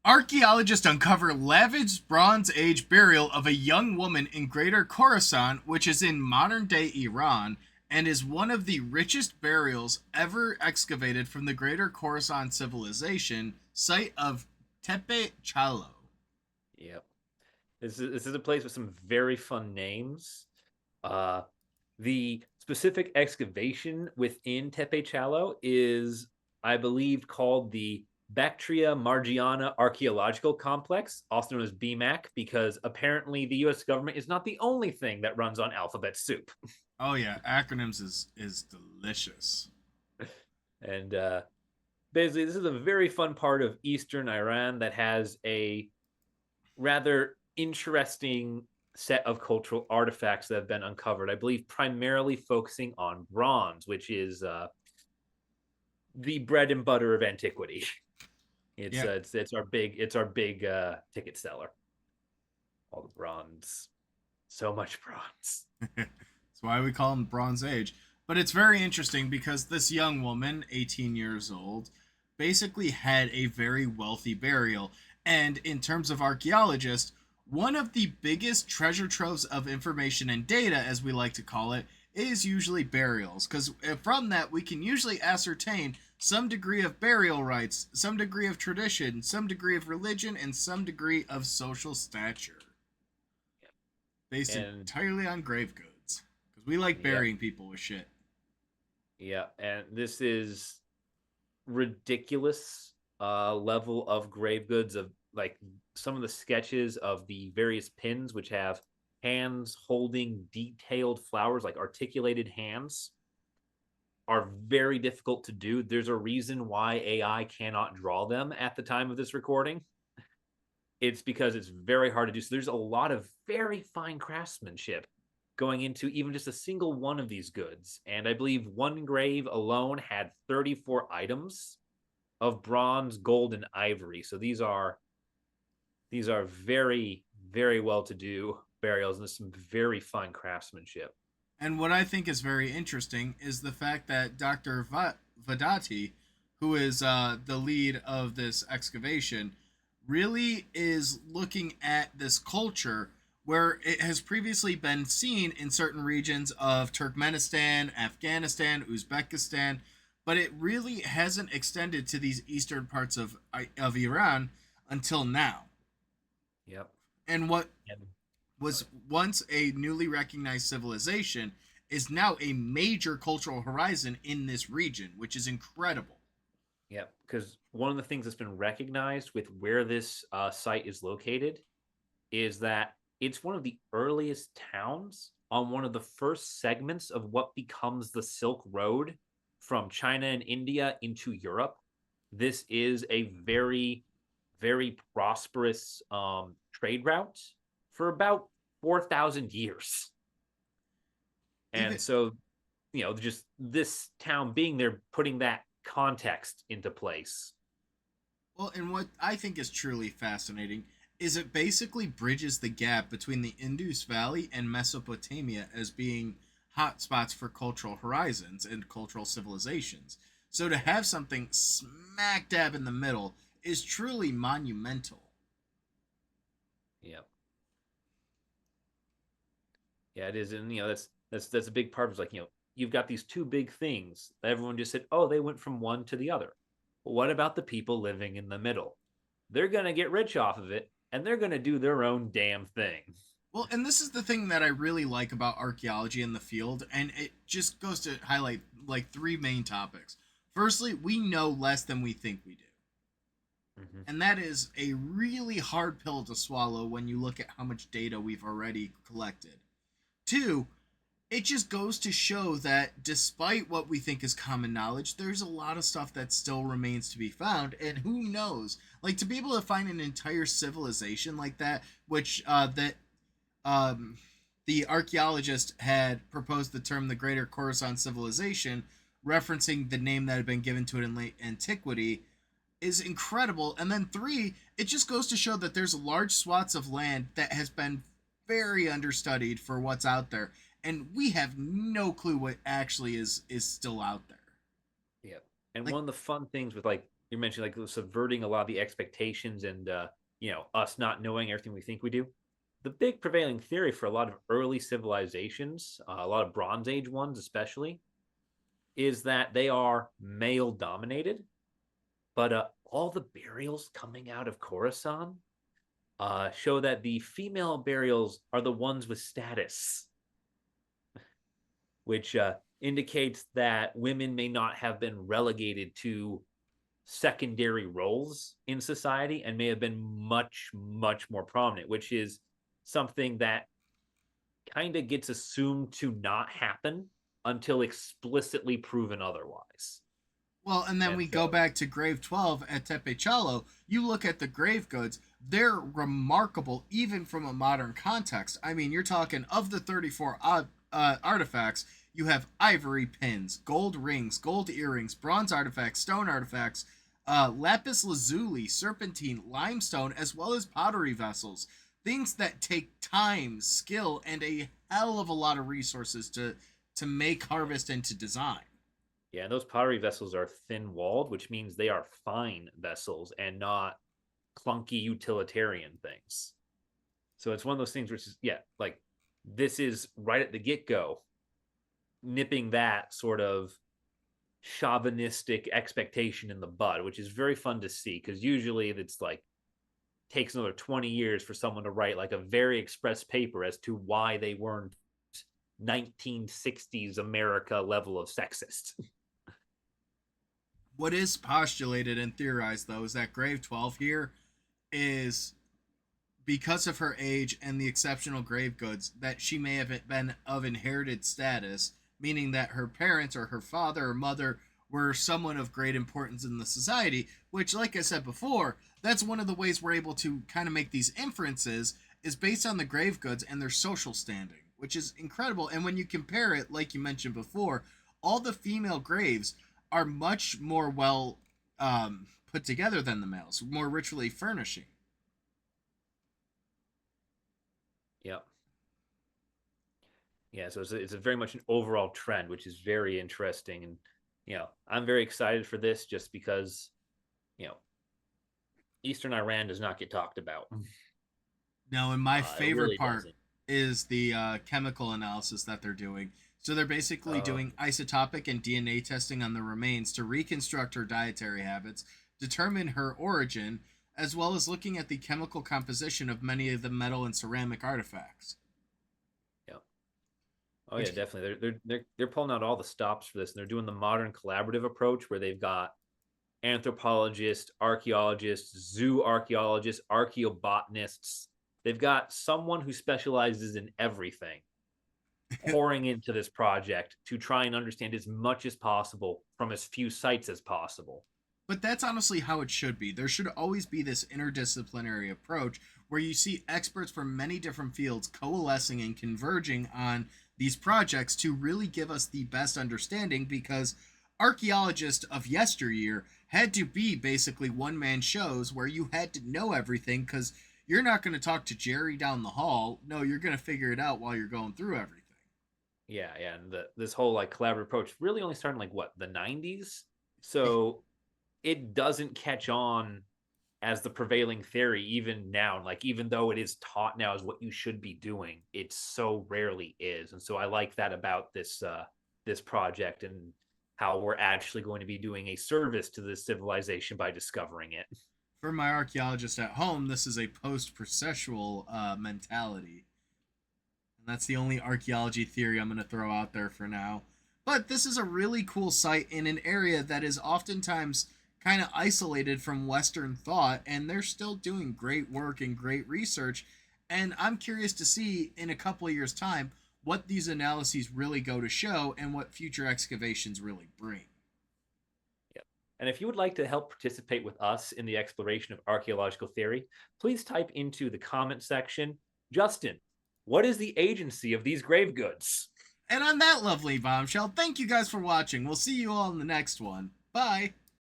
Archaeologists uncover Lavish Bronze Age burial of a young woman in Greater Khorasan, which is in modern day Iran, and is one of the richest burials ever excavated from the Greater Khorasan civilization, site of Tepe Chalo. Yep. This is a place with some very fun names. Uh, the specific excavation within Tepe Chalo is, I believe, called the Bactria Margiana Archaeological Complex, also known as BMAC, because apparently the U.S. government is not the only thing that runs on alphabet soup. Oh yeah, acronyms is delicious. And basically, this is a very fun part of eastern Iran that has a rather interesting set of cultural artifacts that have been uncovered. I believe primarily focusing on bronze, which is the bread and butter of antiquity. It's Yeah, uh, it's it's our big ticket seller. All the bronze, so much bronze. that's why we call them Bronze Age. But it's very interesting because this young woman, 18 years old, basically had a very wealthy burial. And in terms of archaeologists, one of the biggest treasure troves of information and data, as we like to call it, is usually burials. Because from that, we can usually ascertain some degree of burial rites, some degree of tradition, some degree of religion, and some degree of social stature, based And entirely on grave goods. Because we like yeah, burying people with shit. yeah, and this is ridiculous level of grave goods of like some of the sketches of the various pins which have hands holding detailed flowers like articulated hands are very difficult to do. There's a reason why AI cannot draw them at the time of this recording. It's because it's very hard to do. So there's a lot of very fine craftsmanship going into even just a single one of these goods. And I believe one grave alone had 34 items of bronze, gold, and ivory. So these are very, very well to do burials, and there's some very fine craftsmanship. And what I think is very interesting is the fact that Dr. Vadati, who is the lead of this excavation, really is looking at this culture where it has previously been seen in certain regions of Turkmenistan, Afghanistan, Uzbekistan, but it really hasn't extended to these eastern parts of Iran until now. Yep. And what And was sorry. once a newly recognized civilization is now a major cultural horizon in this region, which is incredible. Yeah, because one of the things that's been recognized with where this site is located is that it's one of the earliest towns on one of the first segments of what becomes the Silk Road from China and India into Europe. This is a very, very prosperous trade route for about 4,000 years. Even And so, just this town being there, putting that context into place. well, and what I think is truly fascinating is it basically bridges the gap between the Indus Valley and Mesopotamia as being hotspots for cultural horizons and cultural civilizations. So to have something smack dab in the middle is truly monumental. Yeah. Yeah, it is. And that's a big part of like, you've got these two big things. Everyone just said, oh, they went from one to the other. Well, what about the people living in the middle? They're gonna get rich off of it and they're gonna do their own damn thing. Well, and this is the thing that I really like about archaeology in the field, and it just goes to highlight like three main topics. Firstly, we know less than we think we do. Mm-hmm. And that is a really hard pill to swallow when you look at how much data we've already collected. Two, it just goes to show that despite what we think is common knowledge, there's a lot of stuff that still remains to be found, and who knows? Like to be able to find an entire civilization like that, which um, the archaeologist had proposed the term the Greater Khorasan Civilization, referencing the name that had been given to it in late antiquity, is incredible. And then three, it just goes to show that there's large swaths of land that has been very understudied for what's out there, and we have no clue what actually is still out there. Yeah. And Like, one of the fun things with like you mentioned like subverting a lot of the expectations and us not knowing everything we think we do. The big prevailing theory for a lot of early civilizations, a lot of Bronze Age ones especially, is that they are male dominated. But all the burials coming out of Khorasan show that the female burials are the ones with status, which indicates that women may not have been relegated to secondary roles in society and may have been much, much more prominent, which is something that kind of gets assumed to not happen until explicitly proven otherwise. Well, and then And we go so, back to Grave 12 at Tepechalo. You look at the grave goods, they're remarkable even from a modern context. I mean, you're talking of the 34 artifacts, you have ivory pins, gold rings, gold earrings, bronze artifacts, stone artifacts, lapis lazuli, serpentine, limestone, as well as pottery vessels. Things that take time, skill, and a hell of a lot of resources to make, harvest, and to design. yeah, and those pottery vessels are thin walled, which means they are fine vessels and not clunky utilitarian things. So it's one of those things which is, yeah, like this is right at the get go, nipping that sort of chauvinistic expectation in the bud, which is very fun to see because usually it's like takes another 20 years for someone to write like a very express paper as to why they weren't 1960s America level of sexist. What is postulated and theorized, though, is that Grave 12 here is because of her age and the exceptional grave goods that she may have been of inherited status, meaning that her parents or her father or mother were someone of great importance in the society, which, like I said before, that's one of the ways we're able to kind of make these inferences is based on the grave goods and their social standing, which is incredible. And when you compare it, like you mentioned before, all the female graves are much more well put together than the males, more ritually furnishing. Yeah. Yeah, so it's a very much an overall trend, which is very interesting. And, I'm very excited for this just because, you know, Eastern Iran does not get talked about. No, and my It favorite really part doesn't. is the chemical analysis that they're doing. So they're basically Uh, doing isotopic and DNA testing on the remains to reconstruct her dietary habits, determine her origin, as well as looking at the chemical composition of many of the metal and ceramic artifacts. yeah. Oh yeah, Which, definitely. They're pulling out all the stops for this, and they're doing the modern collaborative approach where they've got anthropologists, archaeologists, zoo archaeologists, archaeobotanists. They've got someone who specializes in everything pouring into this project to try and understand as much as possible from as few sites as possible. but that's honestly how it should be. There should always be this interdisciplinary approach where you see experts from many different fields coalescing and converging on these projects to really give us the best understanding because archaeologists of yesteryear had to be basically one man shows where you had to know everything because you're not going to talk to Jerry down the hall. No, you're going to figure it out while you're going through everything. Yeah, yeah, and this whole like collaborative approach really only started in like what the 90s, so it doesn't catch on as the prevailing theory even now. Like even though it is taught now as what you should be doing, it so rarely is, and so I like that about this project and how we're actually going to be doing a service to this civilization by discovering it. For my archaeologist at home, this is a post processual mentality. And that's the only archaeology theory I'm going to throw out there for now. But this is a really cool site in an area that is oftentimes kind of isolated from Western thought, and they're still doing great work and great research. And I'm curious to see in a couple of years' time what these analyses really go to show and what future excavations really bring. Yep. And if you would like to help participate with us in the exploration of archaeological theory, please type into the comment section, Justin, what is the agency of these grave goods? And on that lovely bombshell, thank you guys for watching. We'll see you all in the next one. Bye.